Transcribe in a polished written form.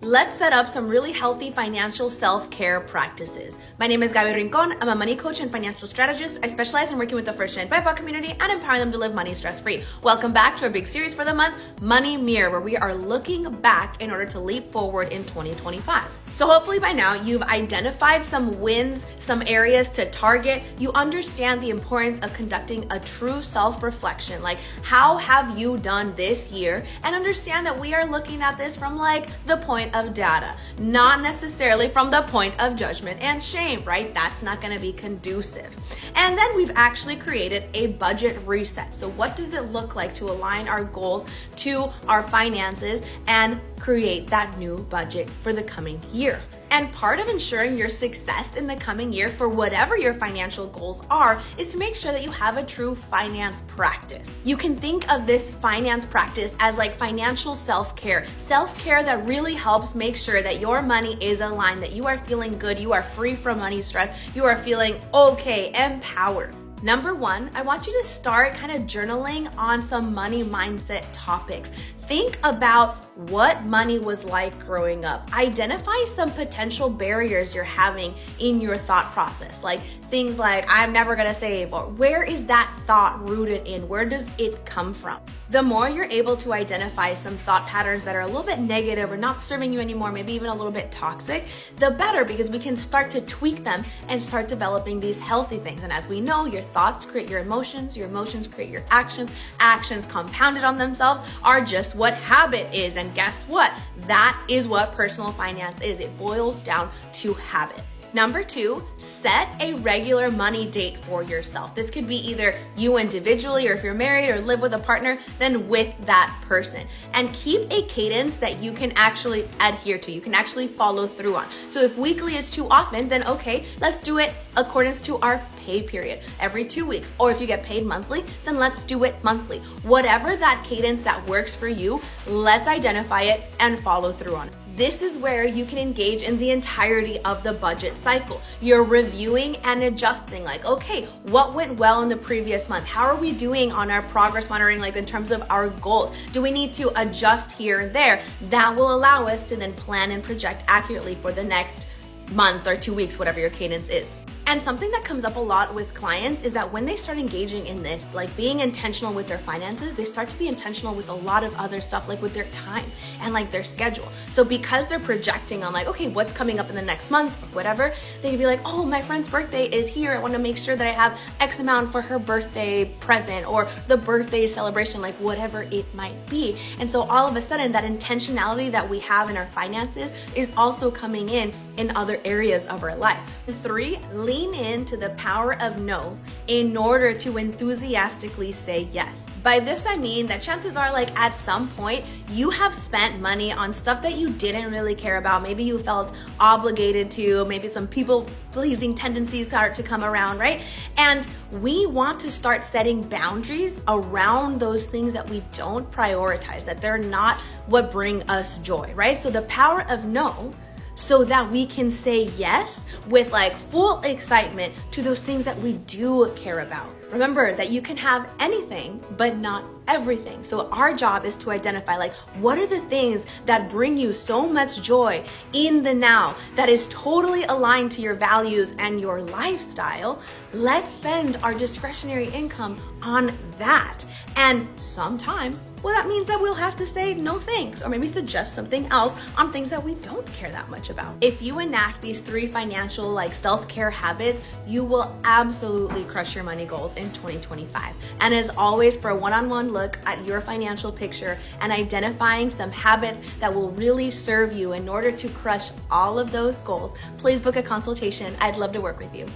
Let's set up some really healthy financial self-care practices. My name is Gaby Rincon. I'm a money coach and financial strategist. I specialize in working with the first-gen BIPOC community and empowering them to live money stress-free. Welcome back to our big series for the month, Money Mirror, where we are looking back in order to leap forward in 2025. So hopefully by now you've identified some wins, some areas to target. You understand the importance of conducting a true self-reflection. Like, how have you done this year? And understand that we are looking at this from like the point of data, not necessarily from the point of judgment and shame, right? That's not going to be conducive. And then we've actually created a budget reset. So what does it look like to align our goals to our finances and create that new budget for the coming year? And part of ensuring your success in the coming year for whatever your financial goals are is to make sure that you have a true finance practice. You can think of this finance practice as like financial self-care that really helps make sure that your money is aligned, that you are feeling good, you are free from money stress, you are feeling okay, empowered. Number one, I want you to start kind of journaling on some money mindset topics. Think about what money was like growing up. Identify some potential barriers you're having in your thought process, like things like, I'm never gonna save, or where is that thought rooted in? Where does it come from? The more you're able to identify some thought patterns that are a little bit negative or not serving you anymore, maybe even a little bit toxic, the better, because we can start to tweak them and start developing these healthy things. And as we know, your thoughts create your emotions create your actions compounded on themselves are just what habit is. And guess what? That is what personal finance is. It boils down to habit. Number two, set a regular money date for yourself. This could be either you individually, or if you're married or live with a partner, then with that person. And keep a cadence that you can actually adhere to, you can actually follow through on. So if weekly is too often, then okay, let's do it accordance to our pay period, every 2 weeks. Or if you get paid monthly, then let's do it monthly. Whatever that cadence that works for you, let's identify it and follow through on it. This is where you can engage in the entirety of the budget cycle. You're reviewing and adjusting, like, okay, what went well in the previous month? How are we doing on our progress monitoring, like in terms of our goals? Do we need to adjust here and there? That will allow us to then plan and project accurately for the next month or 2 weeks, whatever your cadence is. And something that comes up a lot with clients is that when they start engaging in this, like being intentional with their finances, they start to be intentional with a lot of other stuff, like with their time and like their schedule. So because they're projecting on like, okay, what's coming up in the next month or whatever, they can be like, oh, my friend's birthday is here. I want to make sure that I have X amount for her birthday present or the birthday celebration, like whatever it might be. And so all of a sudden that intentionality that we have in our finances is also coming in other areas of our life. And three, lean into the power of no in order to enthusiastically say yes. By this, I mean that chances are like at some point you have spent money on stuff that you didn't really care about. Maybe you felt obligated to, maybe some people pleasing tendencies start to come around, right? And we want to start setting boundaries around those things that we don't prioritize, that they're not what bring us joy, right? So the power of no, so that we can say yes with like full excitement to those things that we do care about. Remember that you can have anything, but not everything. So our job is to identify like, what are the things that bring you so much joy in the now, that is totally aligned to your values and your lifestyle. Let's spend our discretionary income on that. And sometimes, well, that means that we'll have to say no thanks, or maybe suggest something else on things that we don't care that much about. If you enact these three financial like self-care habits, you will absolutely crush your money goals in 2025. And as always, for a one-on-one look at your financial picture and identifying some habits that will really serve you in order to crush all of those goals, please book a consultation. I'd love to work with you.